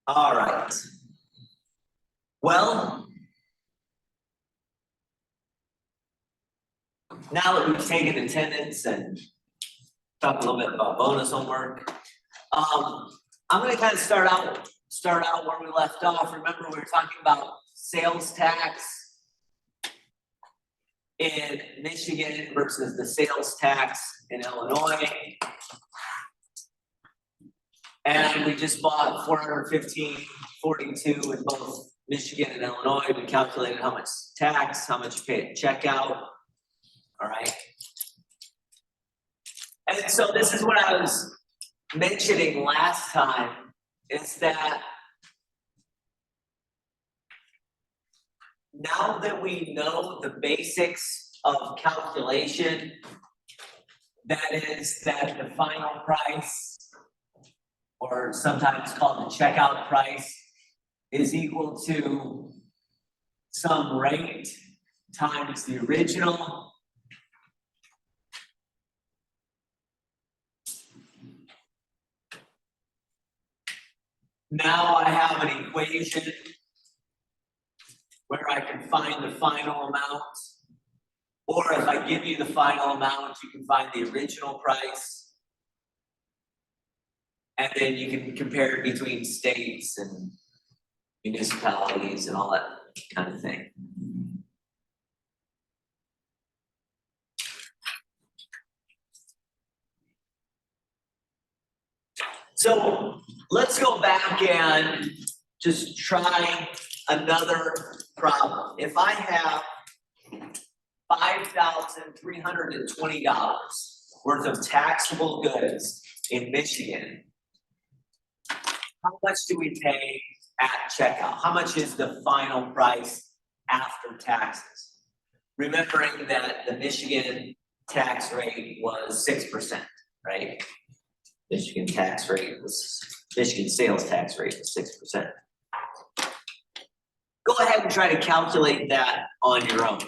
All right. Well, now that we've taken attendance and talked a little bit about bonus homework, I'm going to kind of start out where we left off. Remember, we were talking about sales tax in Michigan versus the sales tax in Illinois. And we just bought 415.42 in both Michigan and Illinois. We calculated how much tax, how much you pay at checkout. All right. And so this is what I was mentioning last time, is that now that we know the basics of calculation, that is that the final price, or sometimes called the checkout price, is equal to some rate times the original now I have an equation where I can find the final amount, or if I give you the final amount, you can find the original price. And then you can compare it between states and municipalities and all that kind of thing. So let's go back and just try another problem. If I have $5,320 worth of taxable goods in Michigan, how much do we pay at checkout? How much is the final price after taxes? Remembering that the Michigan tax rate was 6%, right? Michigan sales tax rate was 6%. Go ahead and try to calculate that on your own.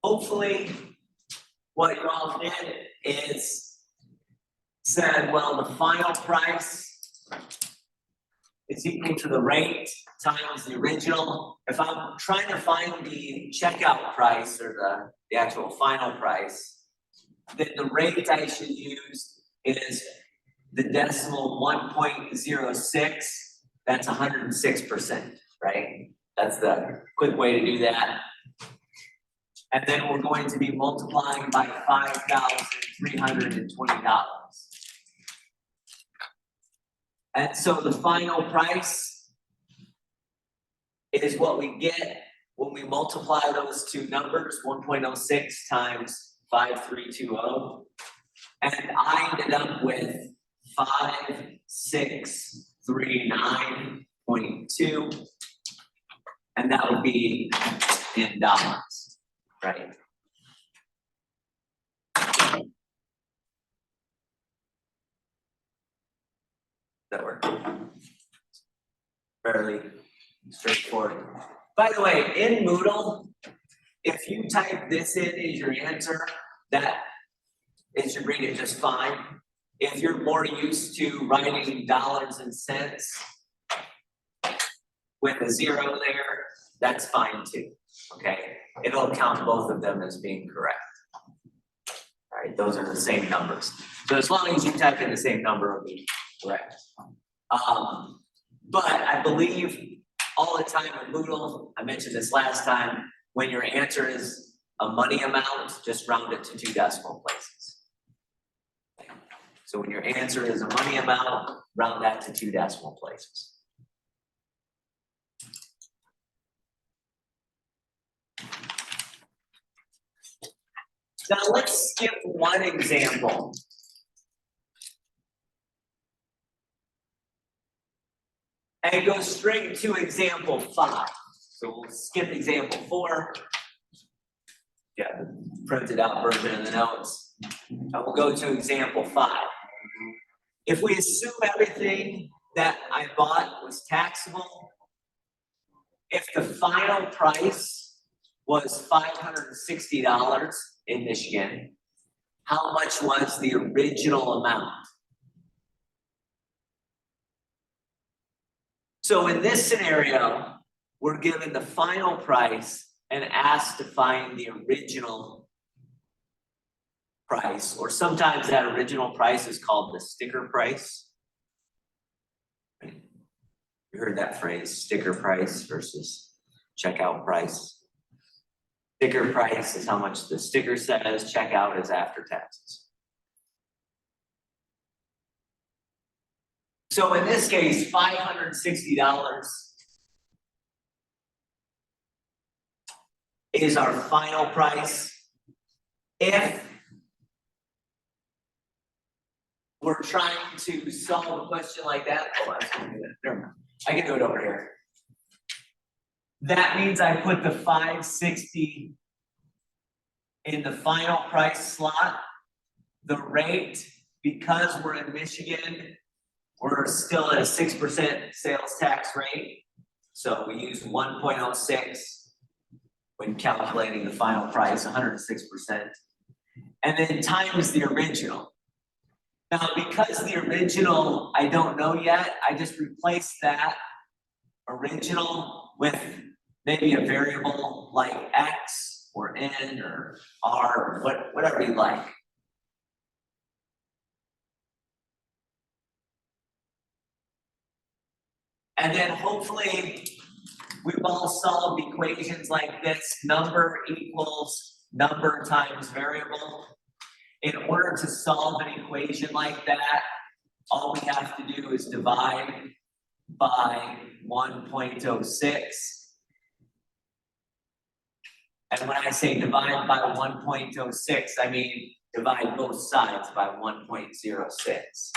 Hopefully, what you all did is said, well, the final price is equal to the rate times the original. If I'm trying to find the checkout price or the actual final price, then the rate I should use is the decimal 1.06. That's 106%, right? That's the quick way to do that. And then we're going to be multiplying by $5,320. And so the final price is what we get when we multiply those two numbers, 1.06 times 5320. And I ended up with 5639.2. And that would be in dollars, right? That work? Fairly straightforward. By the way, in Moodle, if you type this in as your answer, that it should read it just fine. If you're more used to writing dollars and cents with a zero there, that's fine too, okay? It'll count both of them as being correct. Right, those are the same numbers. So as long as you type in the same number, it'll be correct. But I believe all the time in Moodle, I mentioned this last time, when your answer is a money amount, just round it to 2 decimal places. So when your answer is a money amount, round that to 2 decimal places. Now let's skip one example. And go straight to example 5. So we'll skip example 4. Yeah, the printed out version of the notes. And we'll go to example 5. If we assume everything that I bought was taxable, if the final price was $560 in Michigan, how much was the original amount? So in this scenario, we're given the final price and asked to find the original price, or sometimes that original price is called the sticker price. You heard that phrase, sticker price versus checkout price. Sticker price is how much the sticker says, checkout is after taxes. So in this case, $560 is our final price if we're trying to solve a question like that. Oh, I was gonna do that. Never mind. I can do it over here. That means I put the 560 in the final price slot. The rate, because we're in Michigan, we're still at a 6% sales tax rate. So we use 1.06 when calculating the final price, 106%. And then times the original. Now, because the original, I don't know yet, I just replaced that original with maybe a variable like X or N or R, or whatever you like. And then hopefully we've all solved equations like this. Number equals number times variable. In order to solve an equation like that, all we have to do is divide by 1.06. And when I say divide by 1.06, I mean divide both sides by 1.06.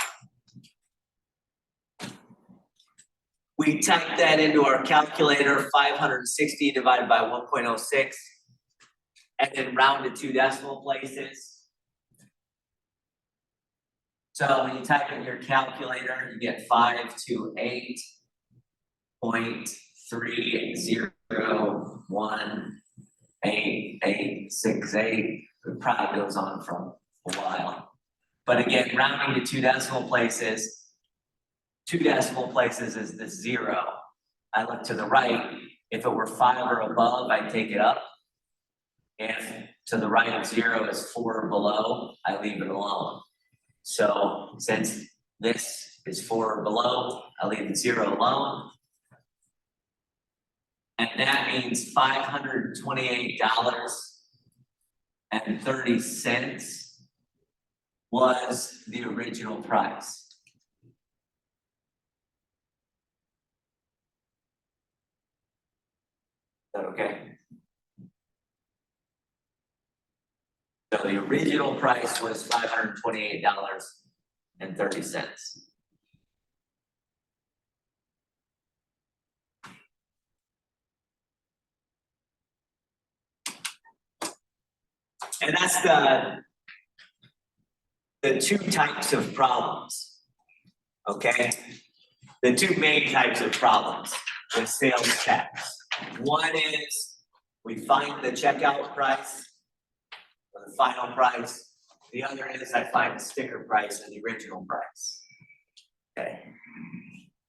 We type that into our calculator, 560 divided by 1.06, and then round to 2 decimal places. So when you type in your calculator, you get 528.3018868. It probably goes on for a while. But again, rounding to 2 decimal places, 2 decimal places is the 0. I look to the right. If it were 5 or above, I'd take it up. If to the right of 0 is 4 or below, I leave it alone. So since this is 4 or below, I leave the 0 alone. And that means $528.30 was the original price. Is that okay? So the original price was $528.30. And that's the 2 types of problems, okay? The 2 main types of problems with sales tax. One is we find the checkout price or the final price. The other is I find the sticker price and the original price. Okay,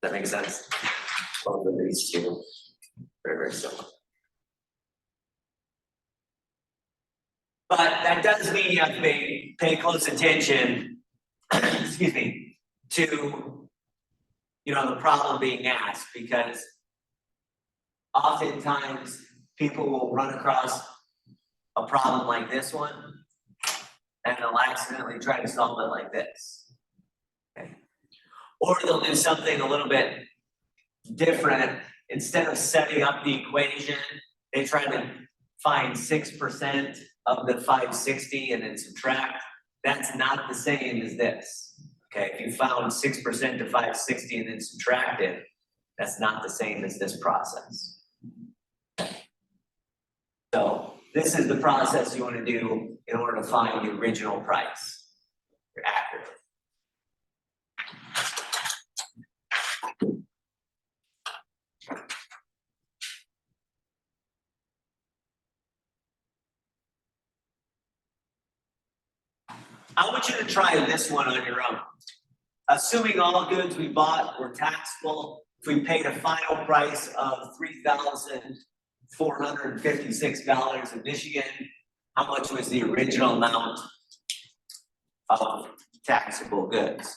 that makes sense? Both of these 2, very, very similar. But that does mean you have to pay close attention, excuse me, to, the problem being asked, because oftentimes people will run across a problem like this one, and they'll accidentally try to solve it like this. Okay. Or they'll do something a little bit different. Instead of setting up the equation, they try to find 6% of the 560 and then subtract. That's not the same as this. Okay, if you found 6% to 560 and then subtract it, that's not the same as this process. So this is the process you want to do in order to find the original price. You're accurate. I want you to try this one on your own. Assuming all goods we bought were taxable, if we paid a final price of $3,456 in Michigan, how much was the original amount of taxable goods?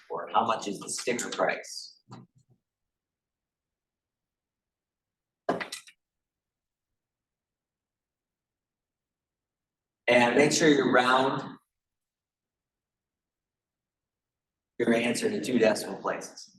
Or how much is the sticker price? And make sure you round your answer to 2 decimal places.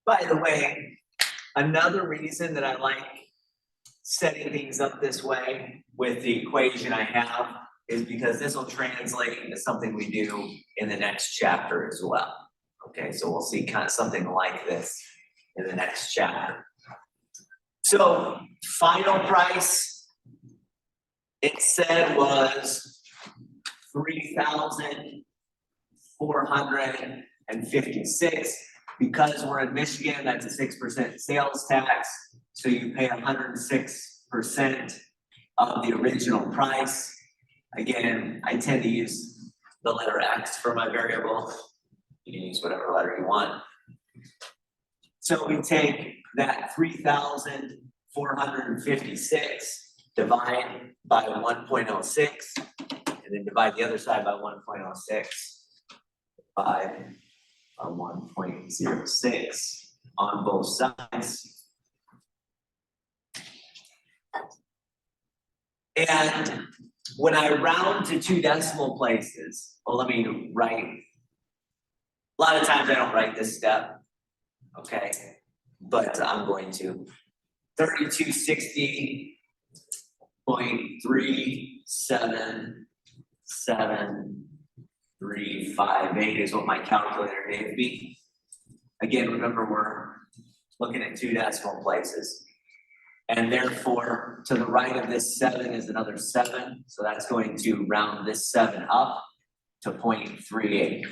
By the way, another reason that I like setting things up this way with the equation I have is because this will translate into something we do in the next chapter as well. Okay, so we'll see kind of something like this in the next chapter. So final price, it said was $3,456. Because we're in Michigan, that's a 6% sales tax. So you pay 106% of the original price. Again, I tend to use the letter X for my variable. You can use whatever letter you want. So we take that 3,456, divide by 1.06, and then divide the other side by 1.06, by 1.06 on both sides. And when I round to 2 decimal places, well, let me write, a lot of times I don't write this step, okay? But I'm going to 3260.377,358 is what my calculator gave me. Again, remember we're looking at 2 decimal places. And therefore, to the right of this 7 is another 7. So that's going to round this 7 up to 0.38.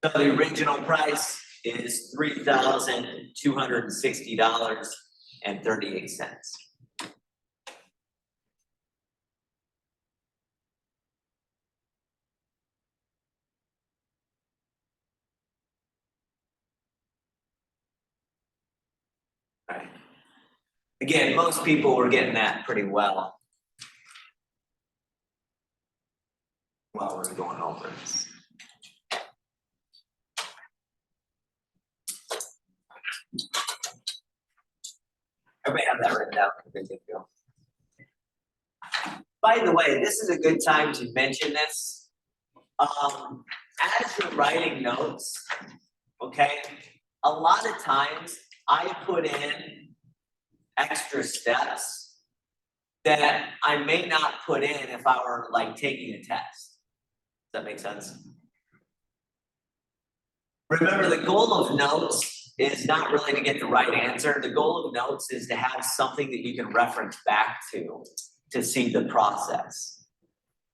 So the original price is $3,260.38. Right. Again, most people were getting that pretty well while we're going over this. Everybody have that written down. By the way, this is a good time to mention this. As you're writing notes, okay, a lot of times I put in extra steps that I may not put in if I were like taking a test. Does that make sense? Remember, the goal of notes is not really to get the right answer. The goal of notes is to have something that you can reference back to see the process.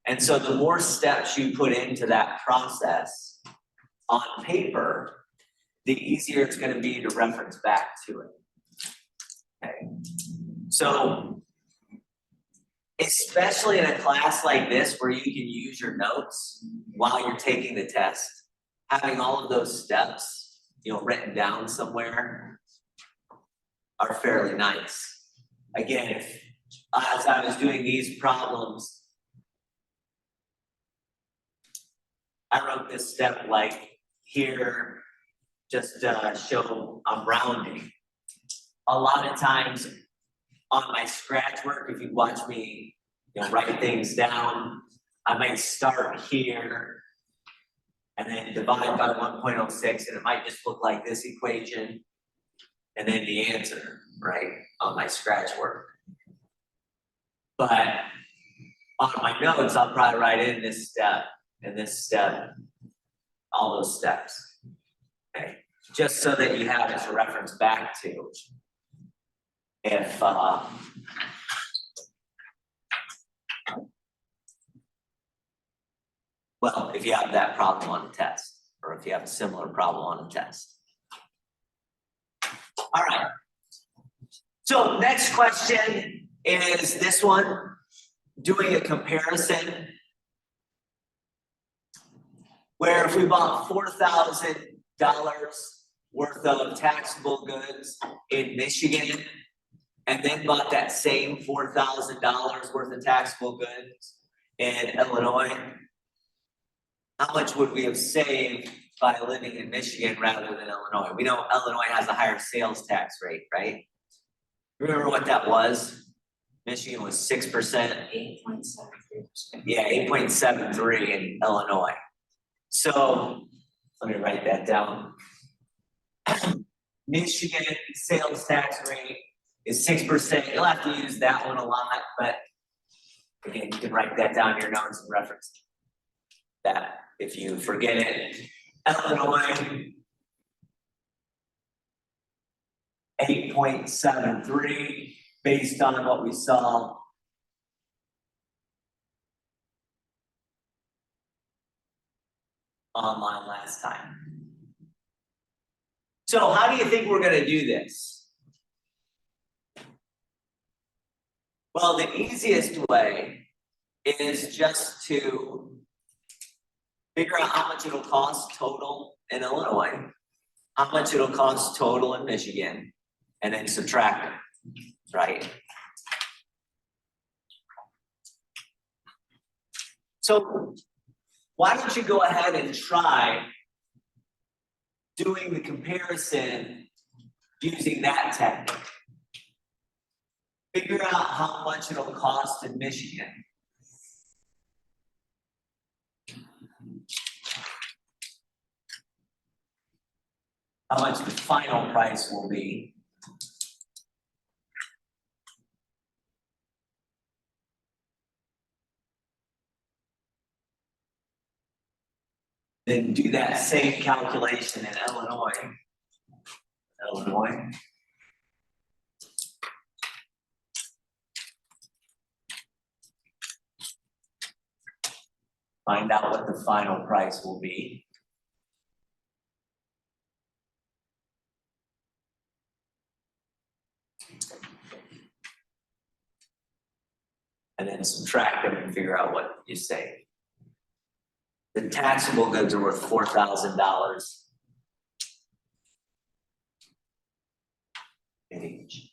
And so the more steps you put into that process on paper, the easier it's going to be to reference back to it. Okay. So, especially in a class like this where you can use your notes while you're taking the test, having all of those steps, written down somewhere are fairly nice. Again, if as I was doing these problems, I wrote this step like here, just show I'm rounding. A lot of times on my scratch work, if you watch me write things down, I might start here and then divide by 1.06, and it might just look like this equation, and then the answer, right, on my scratch work. But on my notes, I'll probably write in this step, and this step, all those steps, okay? Just so that you have it to reference back to. If, well, if you have that problem on a test, or if you have a similar problem on a test. All right. So next question is this one, doing a comparison where if we bought $4,000 worth of taxable goods in Michigan and then bought that same $4,000 worth of taxable goods in Illinois, how much would we have saved by living in Michigan rather than Illinois? We know Illinois has a higher sales tax rate, right? Remember what that was? Michigan was 6%. 8.73%. Yeah, 8.73 in Illinois. So let me write that down. Michigan sales tax rate is 6%. You'll have to use that one a lot, but again, you can write that down in your notes and reference that if you forget it. Illinois, 8.73 based on what we saw online last time. So how do you think we're going to do this? Well, the easiest way is just to figure out how much it'll cost total in Illinois, how much it'll cost total in Michigan, and then subtract them, right? So why don't you go ahead and try doing the comparison using that technique? Figure out how much it'll cost in Michigan. How much the final price will be. Then do that same calculation in Illinois. Find out what the final price will be. and then subtract them and figure out what you save. The taxable goods are worth $4,000 in each.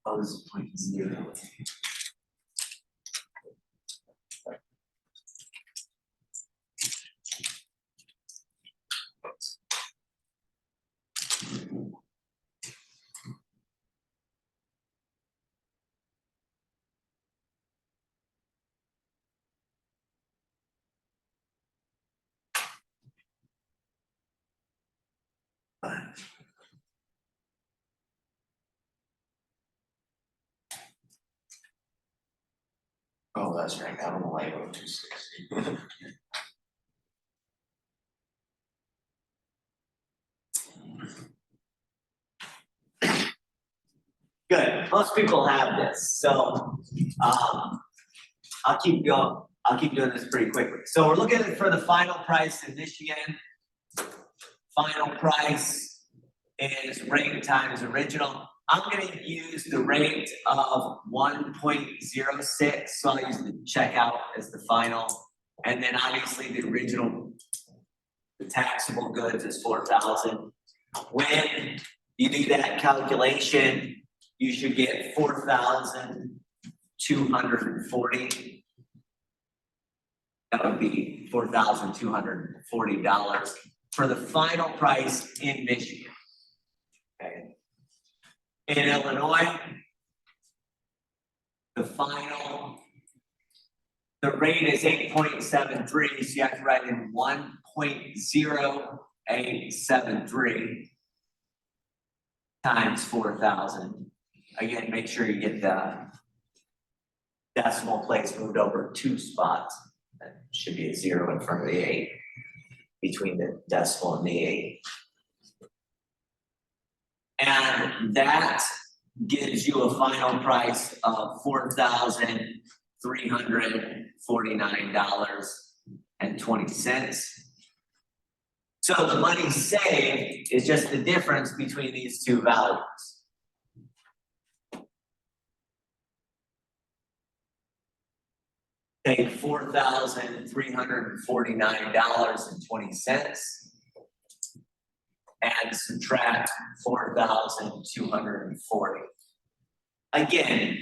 Oh, this is 0.0. Oh, that's right, I don't like 260. Good, most people have this, so, I'll keep going, I'll keep doing this pretty quickly. So we're looking for the final price in Michigan. Final price is rate times original. I'm gonna use the rate of 1.06, so I'll use the checkout as the final. And then obviously the original, the taxable goods is 4,000. When you do that calculation, you should get 4,240. That would be $4,240 for the final price in Michigan. Okay. In Illinois, the rate is 8.73, so you have to write in 1.0873 times 4,000. Again, make sure you get the decimal place moved over 2 spots. That should be a 0 in front of the 8, between the decimal and the 8. And that gives you a final price of $4,349.20. So the money saved is just the difference between these two values. Take $4,349.20 and subtract 4,240. Again,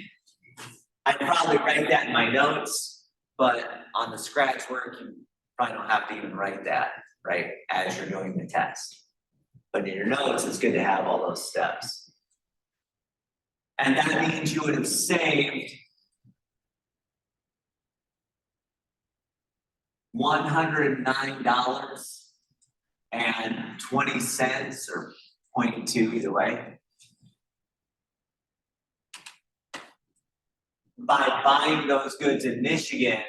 I'd probably write that in my notes, but on the scratch work, you probably don't have to even write that, right, as you're doing the test. But in your notes, it's good to have all those steps. And that means you would have saved $109.20 or 0.2 either way by buying those goods in Michigan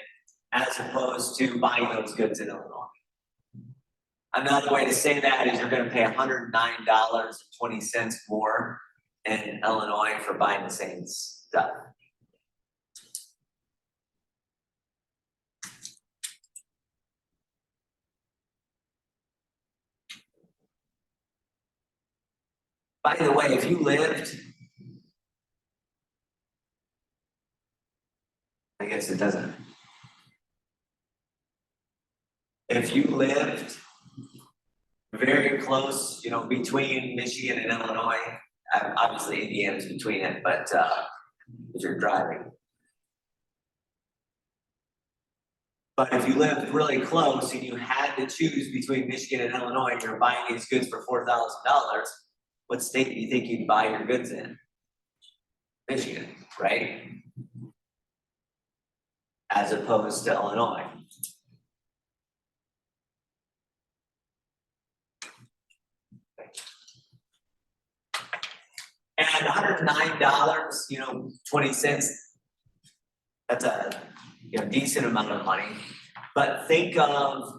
as opposed to buying those goods in Illinois. Another way to say that is you're gonna pay $109.20 more in Illinois for buying the same stuff. By the way, if you lived, I guess it doesn't. If you lived very close, you know, between Michigan and Illinois, obviously Indiana's between it, but if you're driving. But if you lived really close and you had to choose between Michigan and Illinois and you're buying these goods for $4,000, what state do you think you'd buy your goods in? Michigan, right? As opposed to Illinois. And $109, you know, 20 cents, that's a decent amount of money. But think of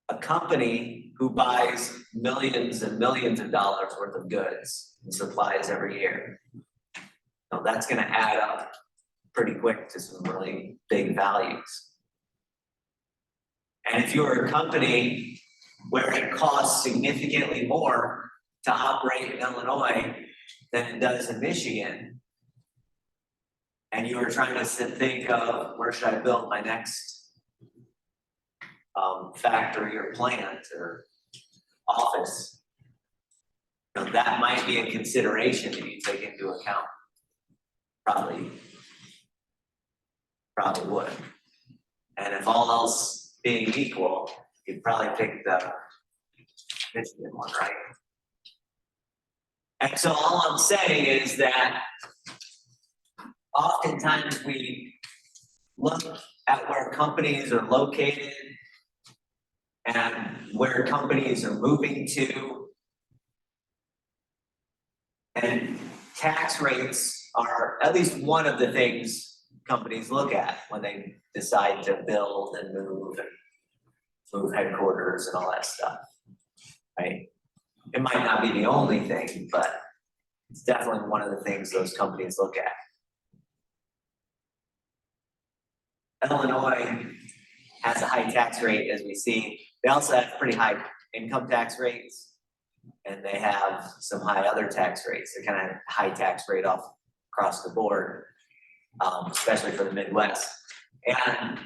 a company who buys millions and millions of dollars worth of goods and supplies every year. Now that's gonna add up pretty quick to some really big values. And if you're a company where it costs significantly more to operate in Illinois than it does in Michigan, and you were trying to think of where should I build my next factory or plant or office, you know, that might be a consideration that you take into account. Probably would. And if all else being equal, you'd probably pick the Michigan one, right? And so all I'm saying is that oftentimes we look at where companies are located and where companies are moving to. And tax rates are at least one of the things companies look at when they decide to build and move headquarters and all that stuff, right? It might not be the only thing, but it's definitely one of the things those companies look at. Illinois has a high tax rate, as we see. They also have pretty high income tax rates, and they have some high other tax rates. They're kind of high tax rate across the board, especially for the Midwest. And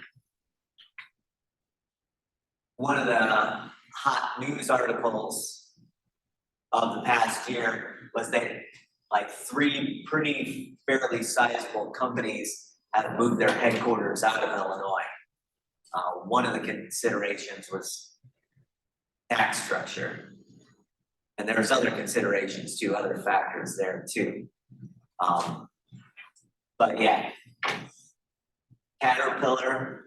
one of the hot news articles of the past year was that like 3 pretty fairly sizable companies have moved their headquarters out of Illinois. One of the considerations was tax structure. And there's other considerations too, other factors there too. But yeah, Caterpillar,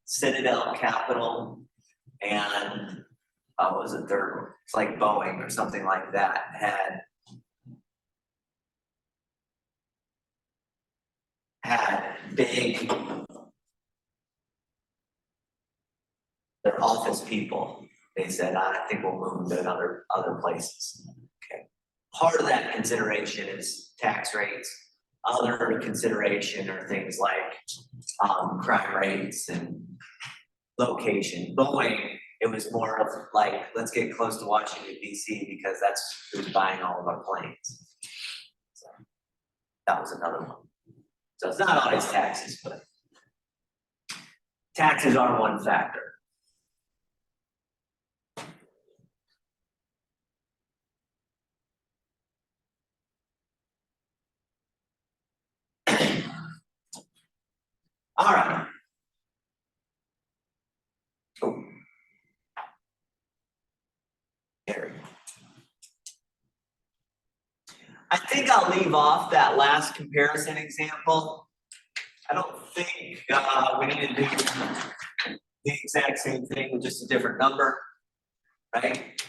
Citadel Capital, and what was the third one? It's like Boeing or something like that had big, their office people. They said, I think we'll move them to other places. Okay. Part of that consideration is tax rates. Other consideration are things like crime rates and location. Boeing, it was more of like, let's get close to Washington, D.C. because that's who's buying all of our planes. So that was another one. So it's not always taxes, but taxes are one factor. All right. Oh. There we go. I think I'll leave off that last comparison example. I don't think we need to do the exact same thing with just a different number, right?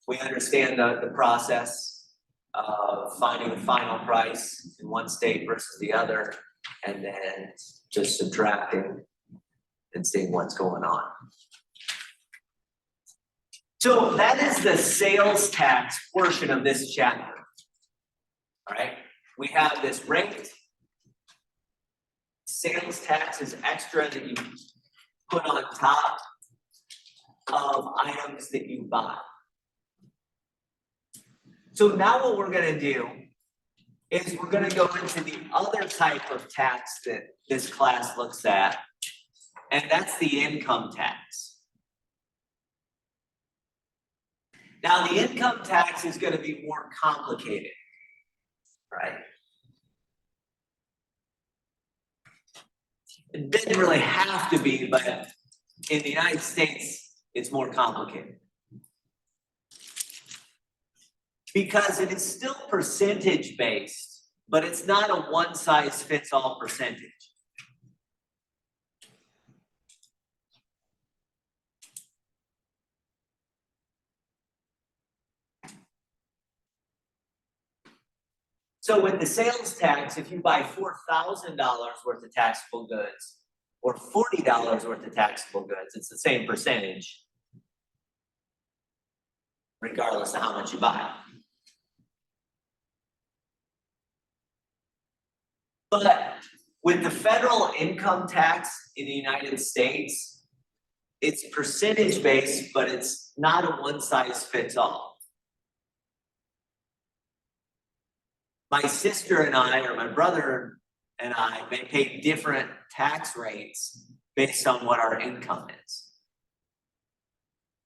We understand the process of finding the final price in one state versus the other, and then just subtracting and seeing what's going on. So that is the sales tax portion of this chapter. All right, we have this rate. Sales tax is extra that you put on top of items that you buy. So now what we're gonna do is we're gonna go into the other type of tax that this class looks at, and that's the income tax. Now, the income tax is gonna be more complicated, right? It didn't really have to be, but in the United States, it's more complicated. Because it is still percentage based, but it's not a one size fits all percentage. So with the sales tax, if you buy $4,000 worth of taxable goods or $40 worth of taxable goods, it's the same percentage, regardless of how much you buy. But with the federal income tax in the United States, it's percentage based, but it's not a one size fits all. My sister and I, or my brother and I, may pay different tax rates based on what our income is.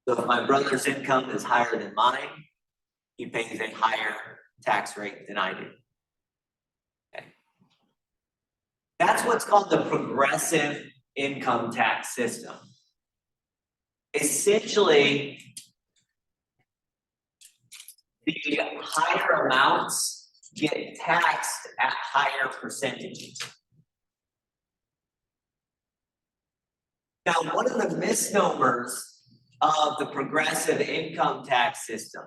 So if my brother's income is higher than mine, he pays a higher tax rate than I do. Okay. That's what's called the progressive income tax system. Essentially, the higher amounts get taxed at higher percentages. Now, one of the misnomers of the progressive income tax system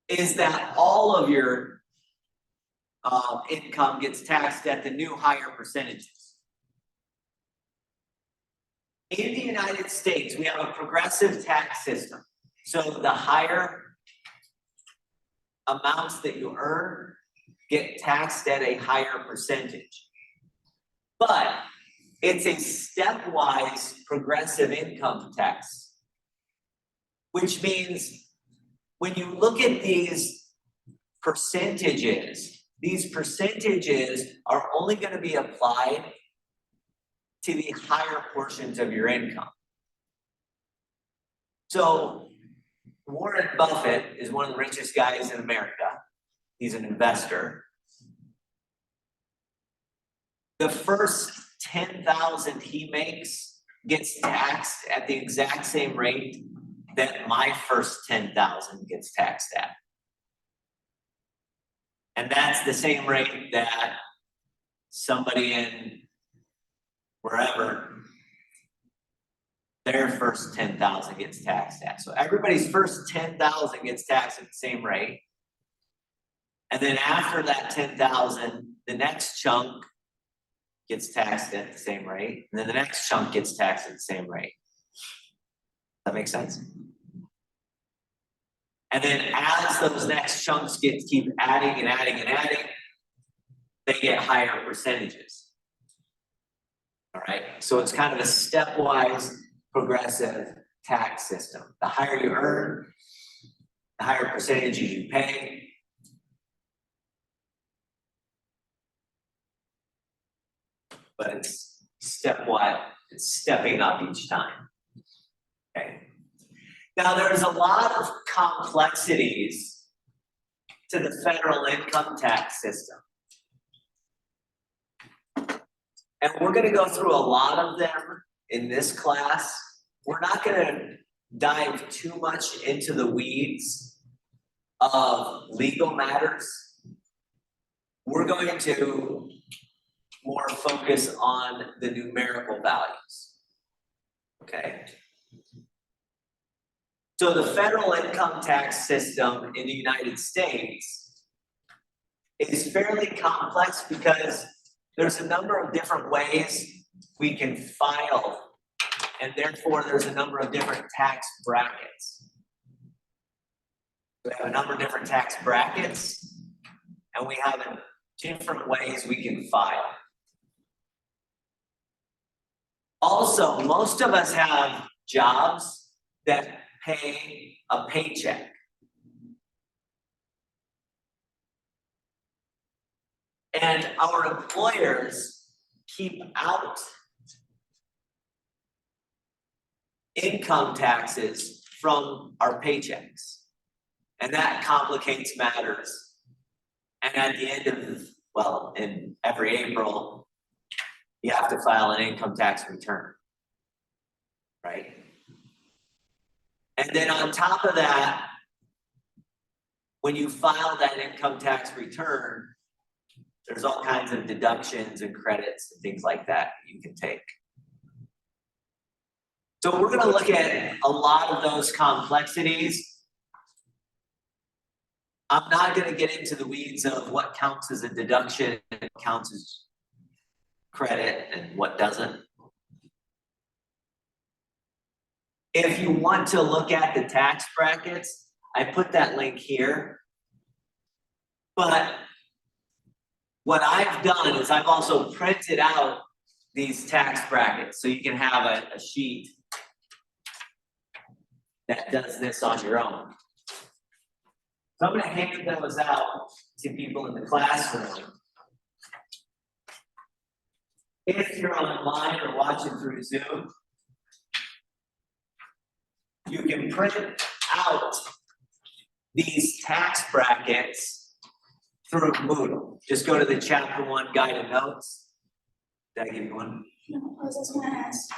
is that all of your income gets taxed at the new higher percentages. In the United States, we have a progressive tax system. So the higher amounts that you earn get taxed at a higher percentage. But it's a stepwise progressive income tax, which means when you look at these percentages are only going to be applied to the higher portions of your income. So Warren Buffett is one of the richest guys in America. He's an investor. The first $10,000 he makes gets taxed at the exact same rate that my first $10,000 gets taxed at. And that's the same rate that somebody in wherever their first 10,000 gets taxed at. So everybody's first 10,000 gets taxed at the same rate. And then after that 10,000, the next chunk gets taxed at the same rate. And then the next chunk gets taxed at the same rate. That makes sense? And then as those next chunks keep adding and adding and adding, they get higher percentages. All right, so it's kind of a stepwise progressive tax system. The higher you earn, the higher percentages you pay. But it's stepwise, it's stepping up each time. Okay. Now there's a lot of complexities to the federal income tax system. And we're going to go through a lot of them in this class. We're not going to dive too much into the weeds of legal matters. We're going to more focus on the numerical values. Okay. So the federal income tax system in the United States is fairly complex because there's a number of different ways we can file, and therefore there's a number of different tax brackets. We have a number of different tax brackets, and we have different ways we can file. Also, most of us have jobs that pay a paycheck. And our employers keep out income taxes from our paychecks. And that complicates matters. And at the end of, well, in every April, you have to file an income tax return, right? And then on top of that, when you file that income tax return, there's all kinds of deductions and credits and things like that you can take. So we're gonna look at a lot of those complexities. I'm not gonna get into the weeds of what counts as a deduction and what counts as credit and what doesn't. If you want to look at the tax brackets, I put that link here. But what I've done is I've also printed out these tax brackets so you can have a sheet that does this on your own. So I'm gonna hand those out to people in the classroom. If you're online or watching through Zoom, you can print out these tax brackets through Moodle. Just go to the chapter 1 guided notes. Did I give you one? No, I was just gonna ask,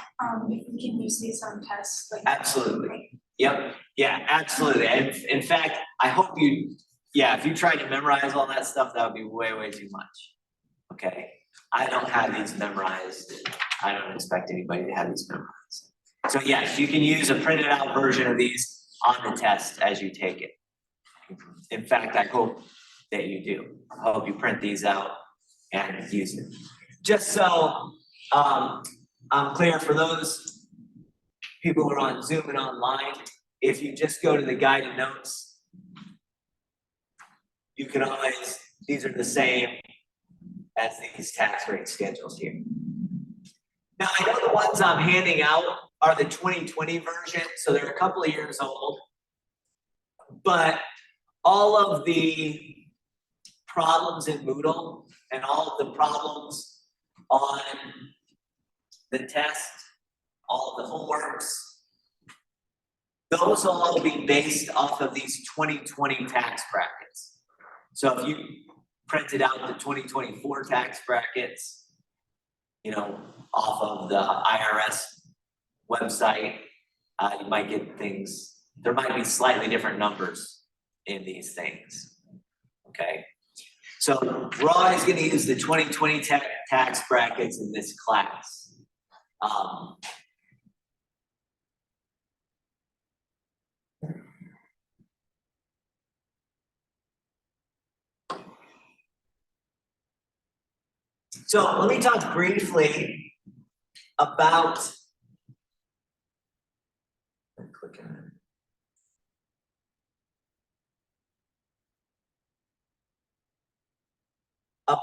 if we can use these on tests, like. Absolutely. Yep. Yeah, absolutely. And in fact, I hope you, if you tried to memorize all that stuff, that would be way, way too much. Okay. I don't have these memorized. I don't expect anybody to have these memorized. So yes, you can use a printed out version of these on the test as you take it. In fact, I hope that you do. I hope you print these out and use them. Just so I'm clear for those people who are on Zoom and online, if you just go to the guided notes, you can always, these are the same as these tax rate schedules here. Now, I know the ones I'm handing out are the 2020 version, so they're a couple of years old. But all of the problems in Moodle and all of the problems on the test, all of the homeworks, those will all be based off of these 2020 tax brackets. So if you printed out the 2024 tax brackets, you know, off of the IRS website, you might get things, there might be slightly different numbers in these things, okay? So we're always gonna use the 2020 tax brackets in this class. So let me talk briefly about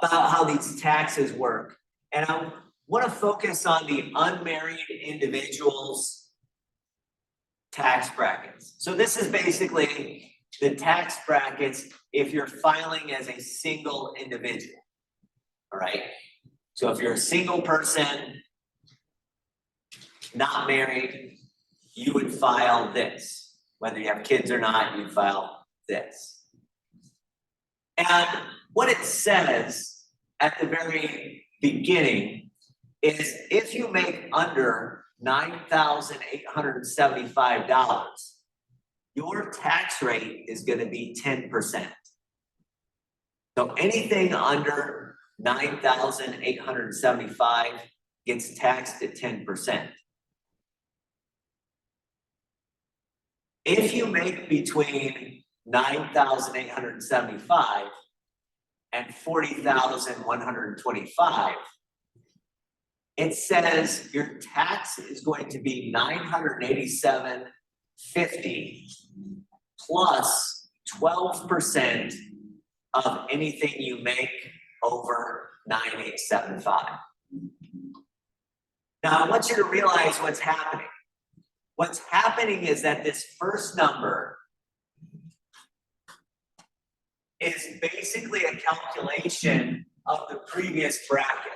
how these taxes work. And I want to focus on the unmarried individuals tax brackets. So this is basically the tax brackets if you're filing as a single individual. All right. So if you're a single person, not married, you would file this. Whether you have kids or not, you'd file this. And what it says at the very beginning is if you make under $9,875, your tax rate is going to be 10%. So anything under 9,875 gets taxed at 10%. If you make between 9,875 and 40,125, it says your tax is going to be 987.50 plus 12% of anything you make over 9,875. Now, I want you to realize what's happening. What's happening is that this first number is basically a calculation of the previous bracket.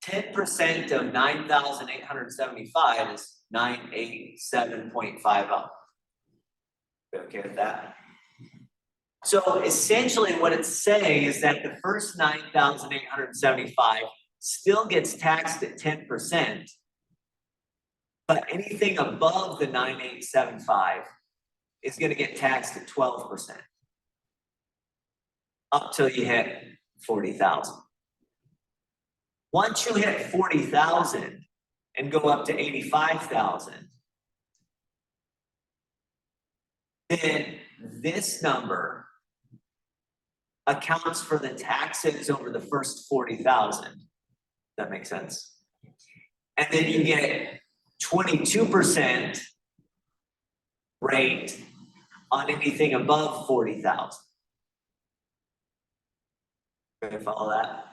10% of 9,875 is 987.50. Okay with that? So essentially what it's saying is that the first 9,875 still gets taxed at 10%, but anything above the 9,875 is going to get taxed at 12%, up till you hit 40,000. Once you hit 40,000 and go up to 85,000, then this number accounts for the taxes over the first 40,000. That makes sense? And then you get 22% rate on anything above 40,000. Can you follow that?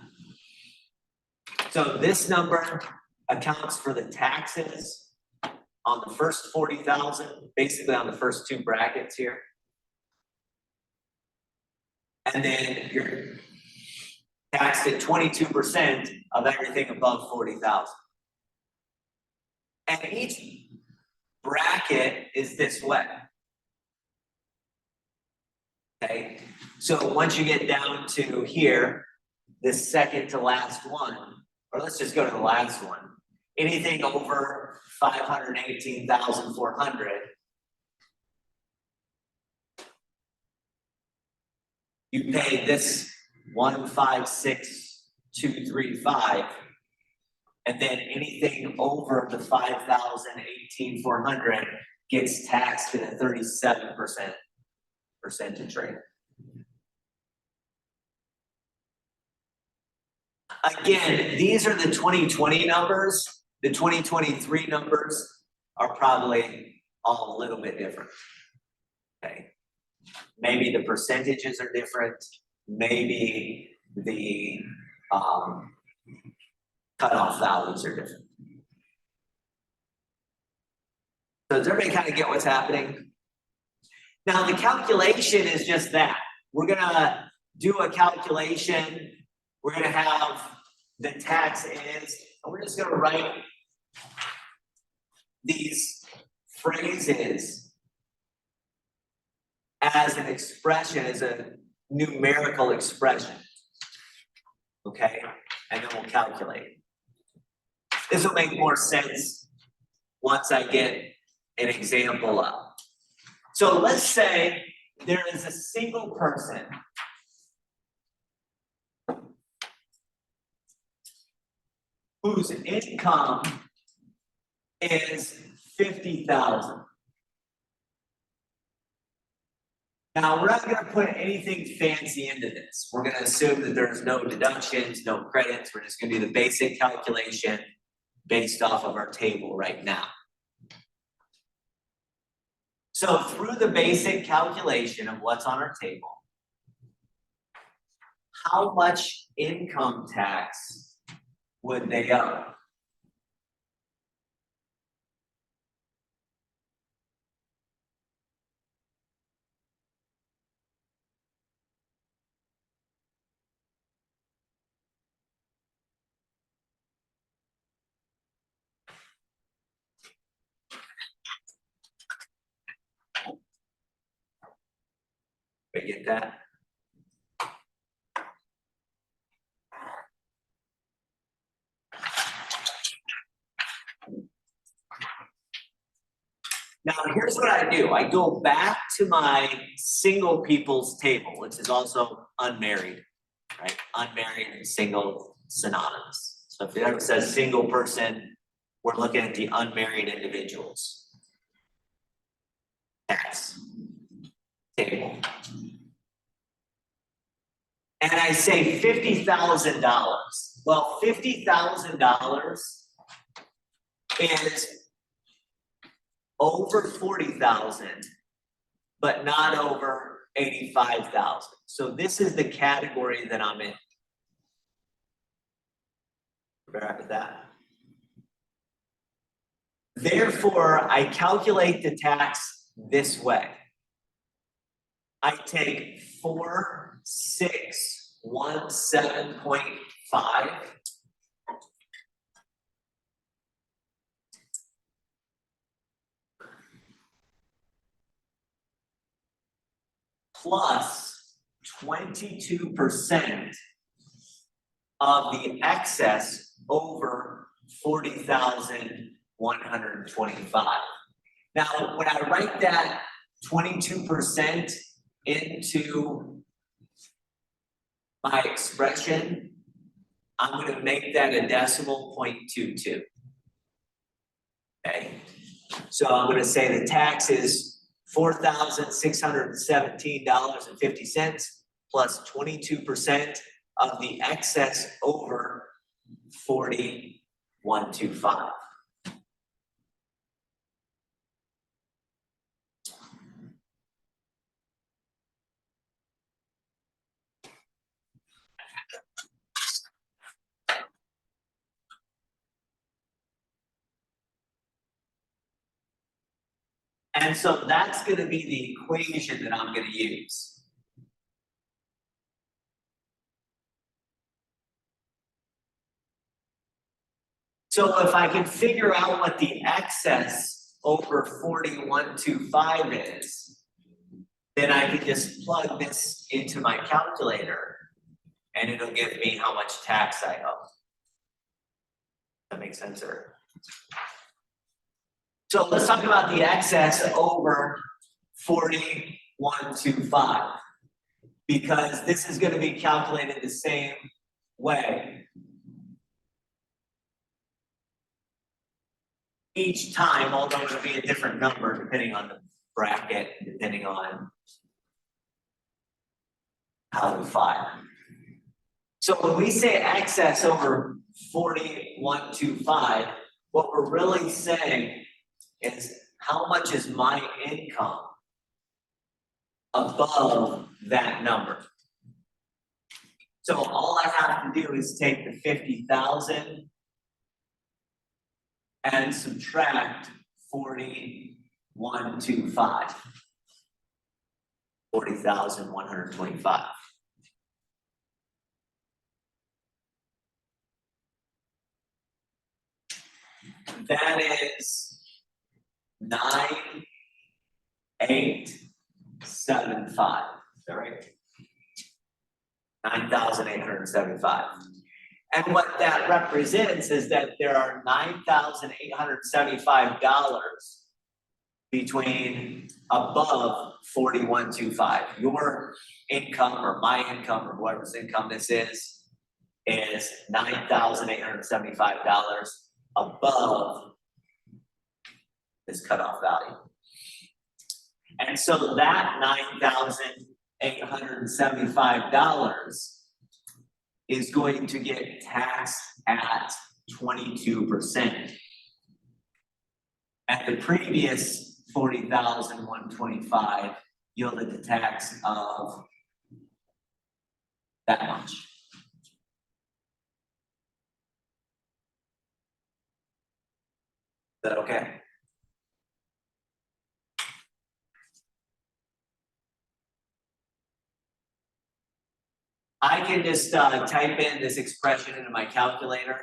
So this number accounts for the taxes on the first 40,000, basically on the first two brackets here. And then you're taxed at 22% of everything above 40,000. And each bracket is this way. Okay, so once you get down to here, this second to last one, or let's just go to the last one, anything over 518,400, you pay this 156,235, and then anything over the 5,018,400 gets taxed at a 37% percentage rate. Again, these are the 2020 numbers. The 2023 numbers are probably all a little bit different. Okay. Maybe the percentages are different. Maybe the cutoff values are different. So does everybody kind of get what's happening? Now the calculation is just that. We're gonna do a calculation. We're gonna have the tax is, and we're just gonna write these phrases as an expression, as a numerical expression. Okay, and then we'll calculate. This will make more sense once I get an example up. So let's say there is a single person whose income is 50,000. Now, we're not going to put anything fancy into this. We're going to assume that there's no deductions, no credits. We're just going to do the basic calculation based off of our table right now. So through the basic calculation of what's on our table, how much income tax would they owe? We get that? Now, here's what I do. I go back to my single people's table, which is also unmarried, right? Unmarried and single synonymous. So if it ever says single person, we're looking at the unmarried individuals. Tax table. and I say $50,000. Well, $50,000 is over 40,000, but not over 85,000. So this is the category that I'm in. Back with that. Therefore, I calculate the tax this way. I take 4617.5 plus 22% of the excess over 40,125. Now, when I write that 22% into my expression, I'm going to make that a decimal 0.22. Okay, so I'm going to say the tax is $4,617.50 plus 22% of the excess over 40,125. And so that's going to be the equation that I'm going to use. So if I can figure out what the excess over 4125 is, then I can just plug this into my calculator and it'll give me how much tax I owe. That makes sense, sir? So let's talk about the excess over 4125, because this is going to be calculated the same way each time, although it'll be a different number depending on the bracket, depending on how we file. So when we say excess over 4125, what we're really saying is how much is my income above that number. So all I have to do is take the 50,000 and subtract 4125. 40,125. That is 9,875. Is that right? 9,875. And what that represents is that there are $9,875 between above 4125. Your income or my income or whoever's income this is $9,875 above this cutoff value. And so that $9,875 is going to get taxed at 22%. At the previous 40,125 yielded the tax of that much. Is that okay? I can just type in this expression into my calculator.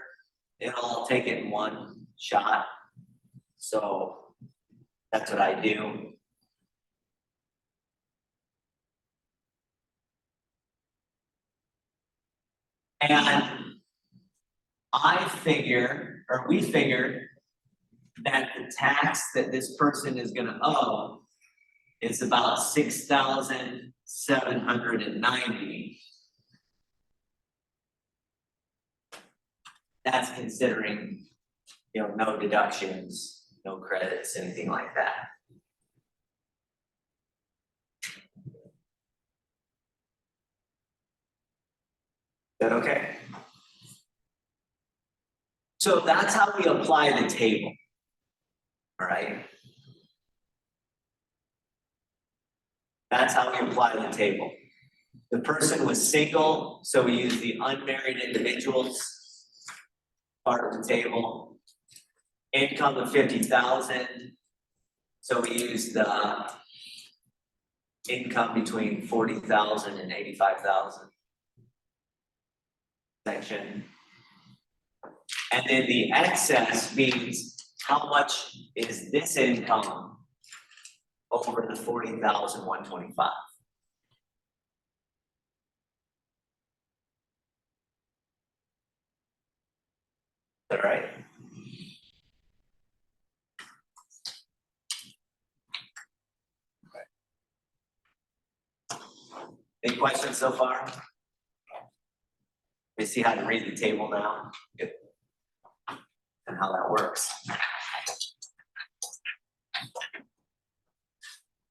It'll take it in one shot. So that's what I do. And we figured that the tax that this person is going to owe is about 6,790. That's considering, no deductions, no credits, anything like that. that okay? So that's how we apply the table. All right? That's how we apply the table. The person was single, so we use the unmarried individuals part of the table. Income of 50,000, so we use the income between 40,000 and 85,000 section. And then the excess means how much is this income over the 40,125. All right. Any questions so far? We see how to read the table now. Good. And how that works.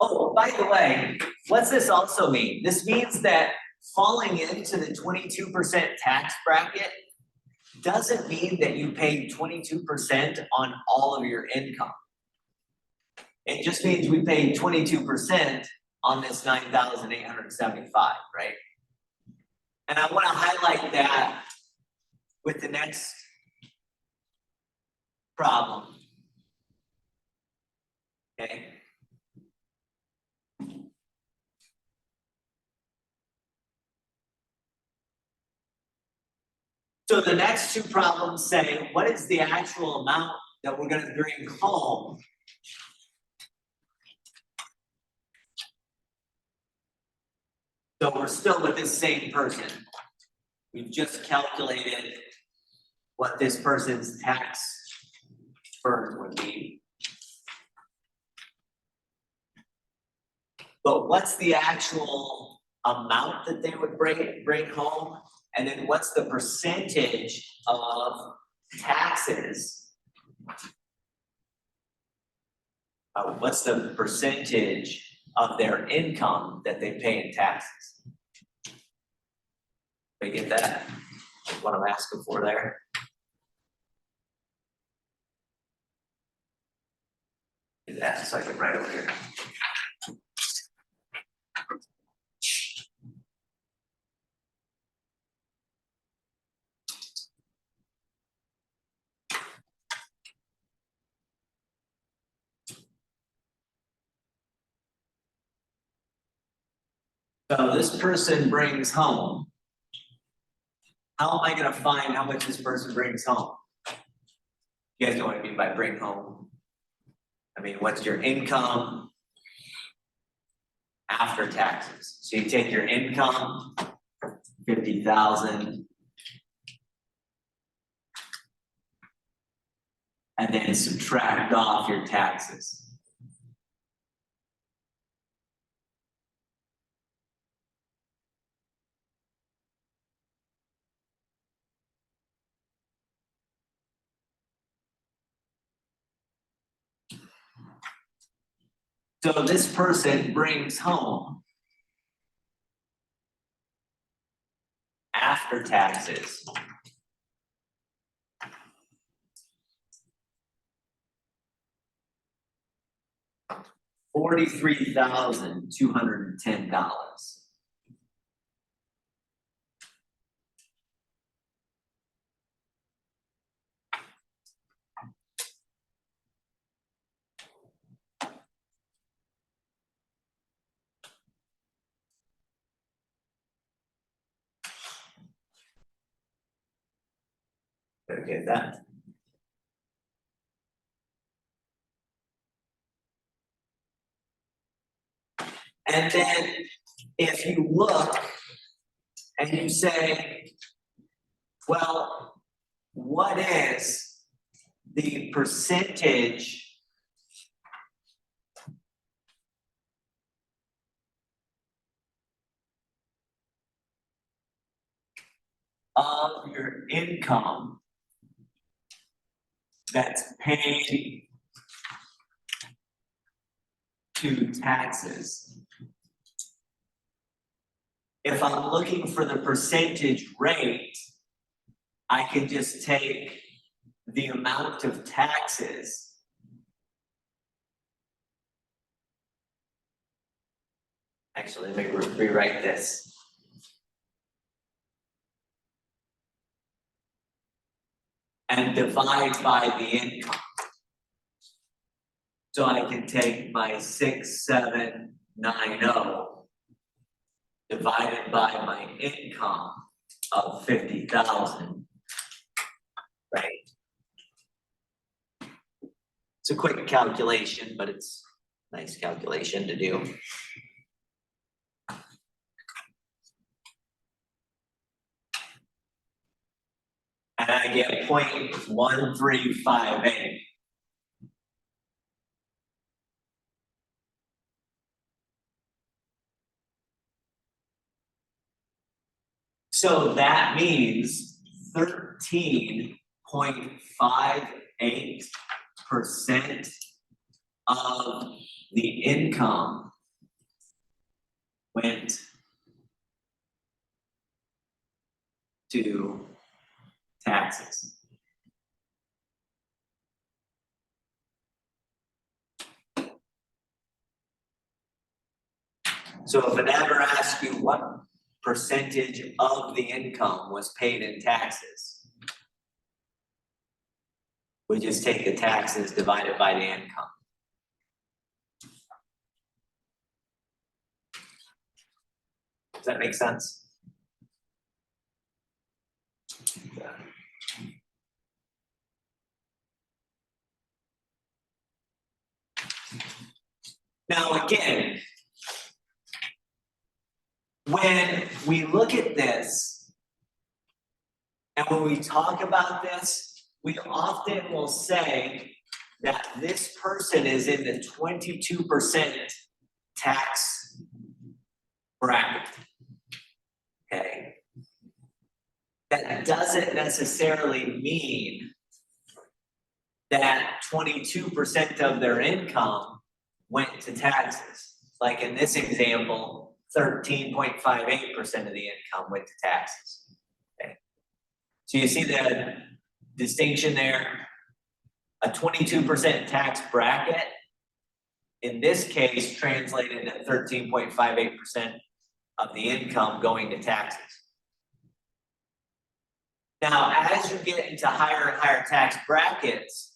Oh, by the way, what's this also mean? This means that falling into the 22% tax bracket doesn't mean that you pay 22% on all of your income. It just means we pay 22% on this 9,875, right? And I want to highlight that with the next problem. Okay. So the next two problems say, what is the actual amount that we're going to bring home? So we're still with this same person. We've just calculated what this person's tax burden would be. But what's the actual amount that they would bring home? And then what's the percentage of taxes? What's the percentage of their income that they pay in taxes? They get that? What I'm asking for there? Do that so I can write over here. So this person brings home. How am I gonna find how much this person brings home? You guys know what I mean by bring home? I mean, what's your income after taxes? So you take your income, 50,000, and then subtract off your taxes. So this person brings home after taxes $43,210. Okay, that. And then if you look and you say, well, what is the percentage of your income that's paid to taxes? if I'm looking for the percentage rate, I can just take the amount of taxes. Actually, let me rewrite this. And divide by the income. So I can take my 6790 divided by my income of 50,000. Right? It's a quick calculation, but it's a nice calculation to do. And I get 0.1358. So that means 13.58% of the income went to taxes. So if it ever asks you what percentage of the income was paid in taxes, we just take the taxes divided by the income. Does that make sense? Yeah. Now again, when we look at this, and when we talk about this, we often will say that this person is in the 22% tax bracket. Okay? That doesn't necessarily mean that 22% of their income went to taxes. Like in this example, 13.58% of the income went to taxes. Okay. So you see the distinction there? A 22% tax bracket, in this case, translated to 13.58% of the income going to taxes. Now, as you get into higher and higher tax brackets,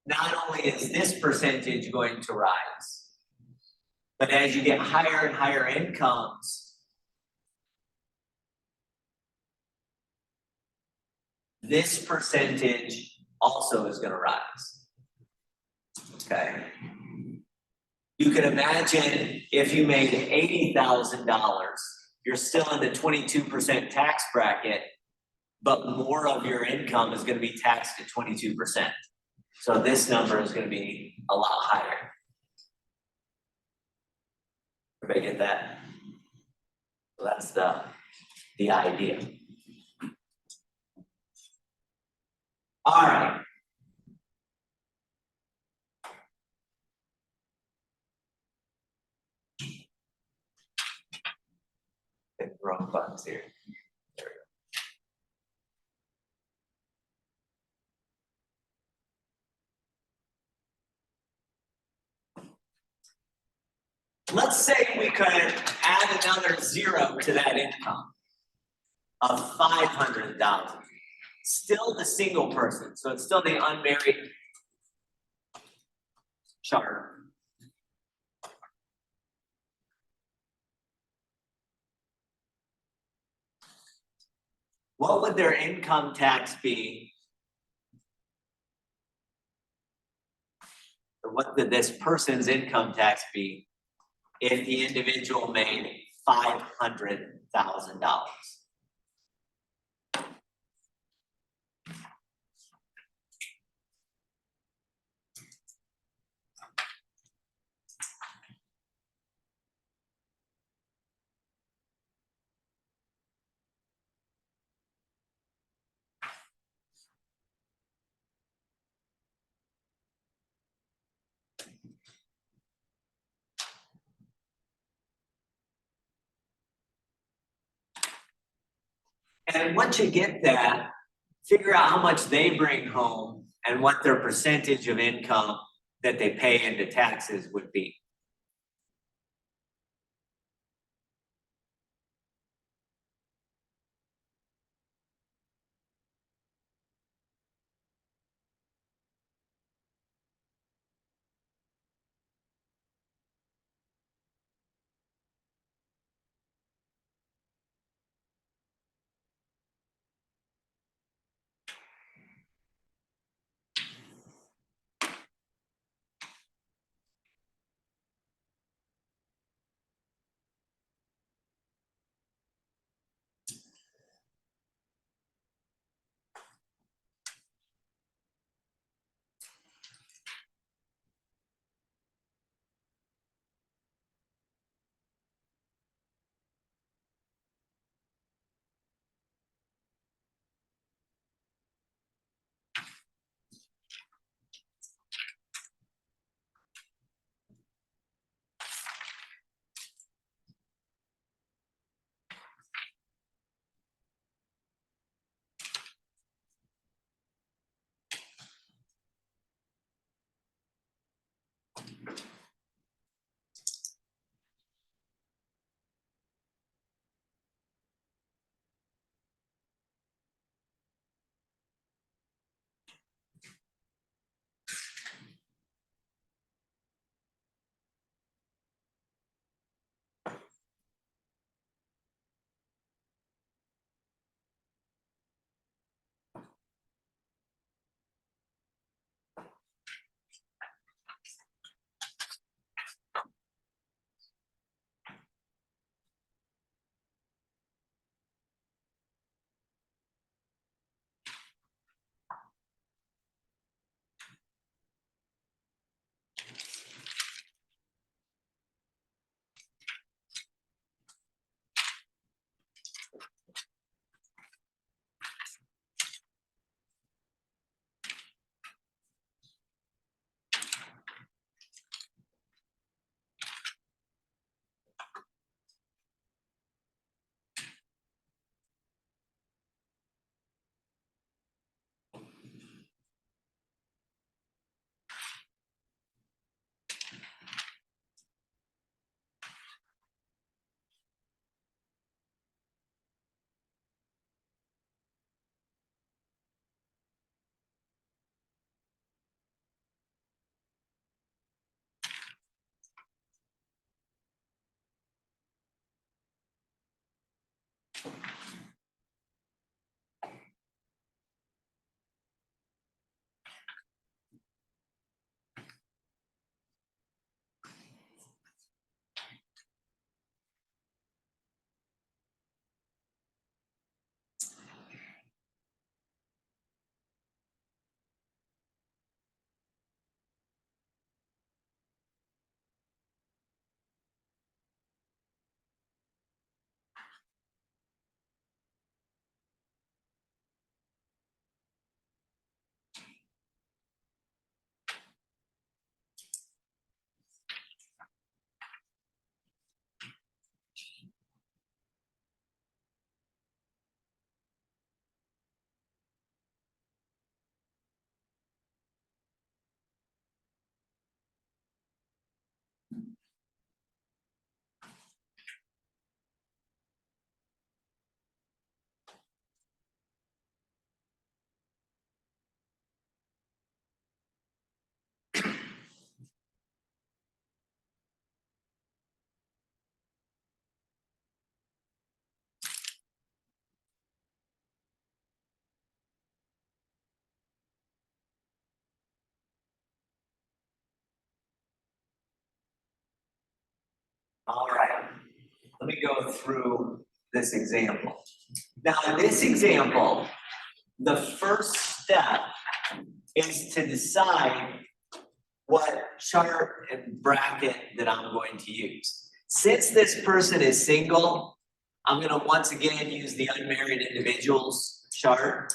not only is this percentage going to rise, but as you get higher and higher incomes, this percentage also is going to rise. Okay. You can imagine if you made $80,000, you're still in the 22% tax bracket, but more of your income is going to be taxed at 22%. So this number is going to be a lot higher. Everybody get that? So that's the idea. All right. Hit the wrong buttons here. There we go. Let's say we could add another zero to that income of 500,000. Still the single person, so it's still the unmarried chart. What would their income tax be? Or what would this person's income tax be if the individual made $500,000? And once you get that, figure out how much they bring home and what their percentage of income that they pay into taxes would be. All right, let me go through this example. Now, in this example, the first step is to decide what chart and bracket that I'm going to use. Since this person is single, I'm gonna once again use the unmarried individuals chart.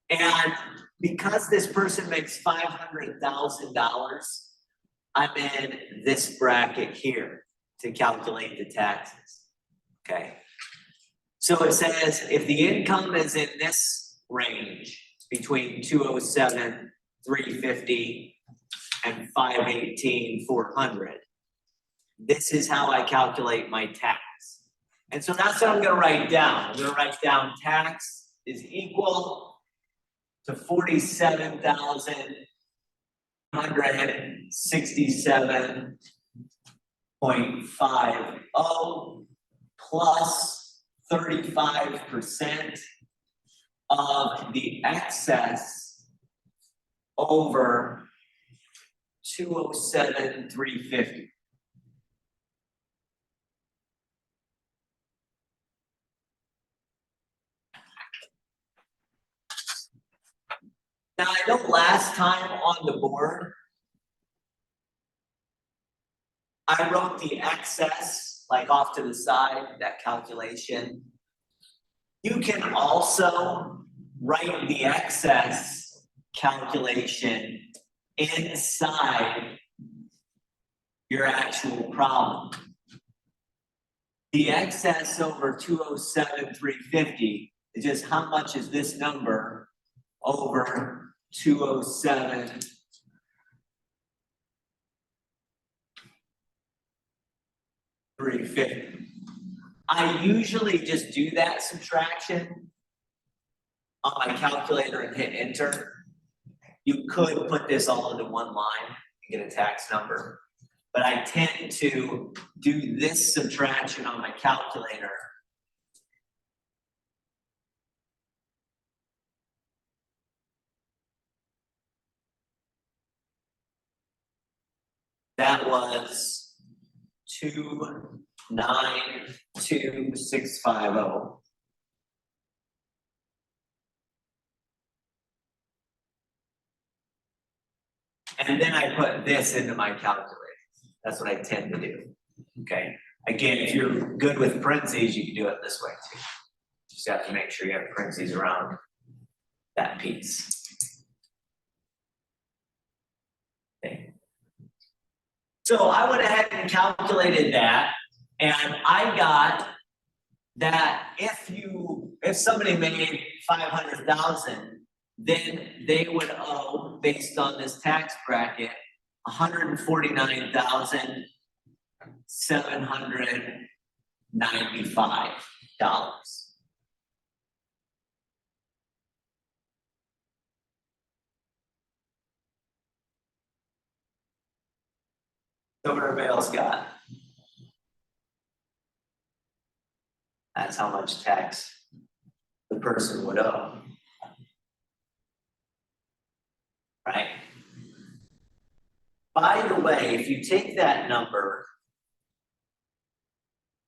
And because this person makes $500,000, I'm in this bracket here to calculate the taxes, okay? So it says if the income is in this range between 207, 350 and 518, 400, this is how I calculate my tax. And so that's what I'm gonna write down. I'm gonna write down tax is equal to 47,167.50 plus 35% of the excess over 207, 350. Now, I know last time on the board, I wrote the excess like off to the side, that calculation. You can also write the excess calculation inside your actual problem. The excess over 207, 350 is just how much is this number over 207, 350. I usually just do that subtraction on my calculator and hit enter. You could put this all into one line and get a tax number, but I tend to do this subtraction on my calculator. That was 292,650. And then I put this into my calculator. That's what I tend to do. Okay. Again, if you're good with parentheses, you can do it this way too. Just have to make sure you have parentheses around that piece. Okay. So I went ahead and calculated that, and I got that if somebody made 500,000, then they would owe, based on this tax bracket, $149,795. So what everybody else got? That's how much tax the person would owe. Right? By the way, if you take that number,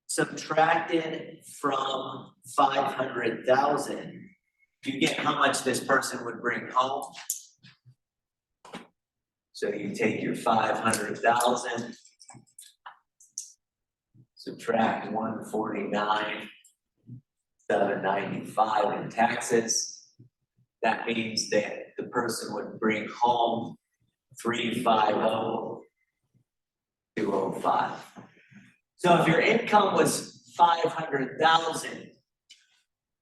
subtracted from 500,000, you get how much this person would bring home. So you take your 500,000, subtract 149,795 in taxes. That means that the person would bring home 350,205. So if your income was 500,000,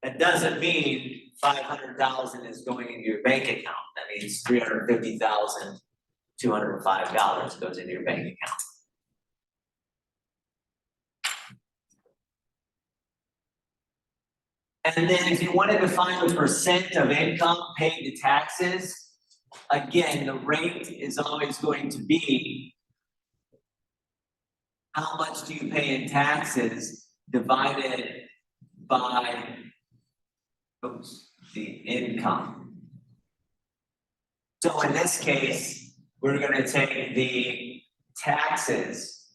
that doesn't mean 500,000 is going into your bank account. That means $350,205 goes into your bank account. And then if you wanted to find the percent of income paid to taxes, again, the rate is always going to be how much do you pay in taxes divided by the income. So in this case, we're going to take the taxes,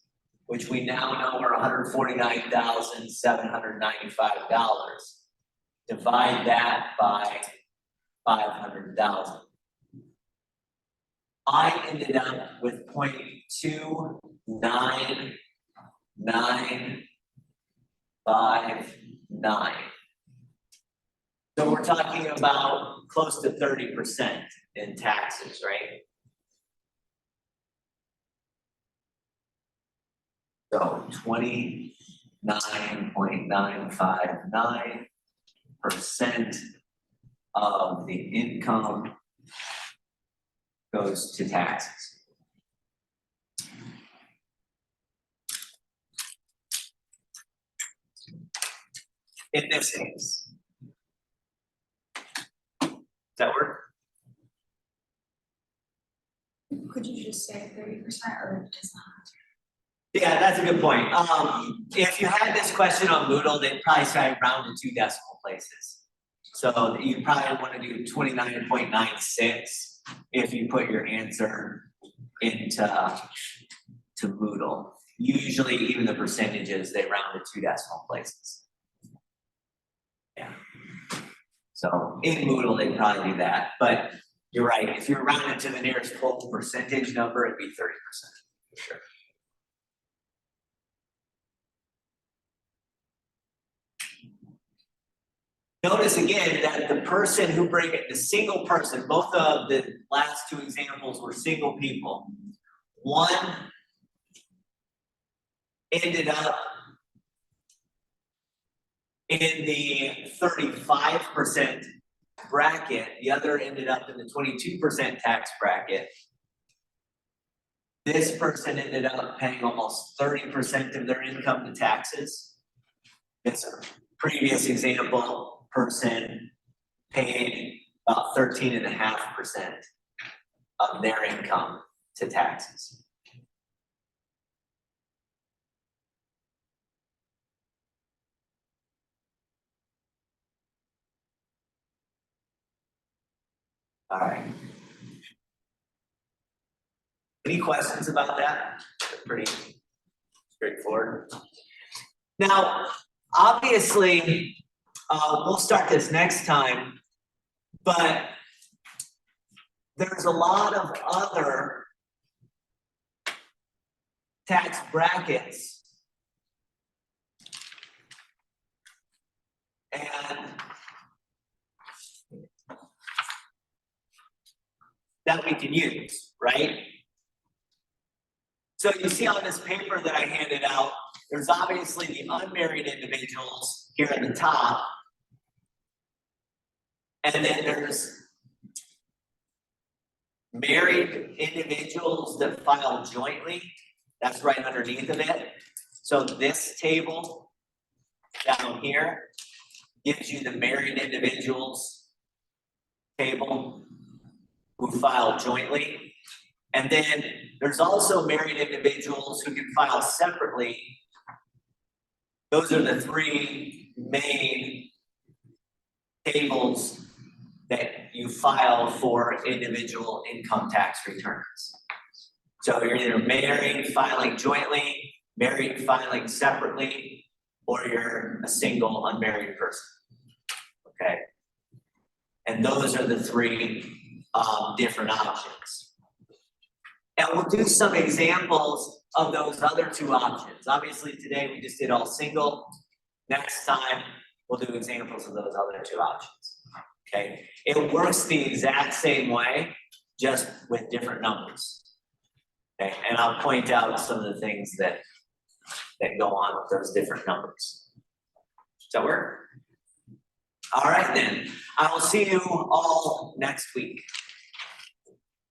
which we now know are $149,795. Divide that by 500,000. I ended up with 0.2999. So we're talking about close to 30% in taxes, right? So 29 9.959% of the income goes to taxes. In this case. Does that work? Could you just say 30% or does not? Yeah, that's a good point. If you had this question on Moodle, they'd probably say round to 2 decimal places. So you probably want to do 29.96 if you put your answer into Moodle. Usually even the percentages, they round to 2 decimal places. Yeah. So in Moodle, they probably do that, but you're right. If you're rounding to the nearest whole percentage number, it'd be 30% for sure. Notice again that the person who bring it, the single person, both of the last 2 examples were single people. One ended up in the 35% bracket, the other ended up in the 22% tax bracket. This person ended up paying almost 30% of their income to taxes. This previous example, person paid about 13.5% of their income to taxes. All right. Any questions about that? Pretty straightforward. Now, obviously, we'll start this next time, but there's a lot of other tax brackets and that we can use, right? So you see on this paper that I handed out, there's obviously the unmarried individuals here at the top. And then there's married individuals that file jointly. That's right underneath of it. So this table down here gives you the married individuals table who file jointly. And then there's also married individuals who can file separately. Those are the 3 main tables that you file for individual income tax returns. So you're either married filing jointly, married filing separately, or you're a single unmarried person. Okay. And those are the 3 different options. And we'll do some examples of those other 2 options. Obviously today we just did all single. Next time we'll do examples of those other 2 options. Okay, it works the exact same way, just with different numbers. Okay, and I'll point out some of the things that go on with those different numbers. Does that work? All right then, I will see you all next week.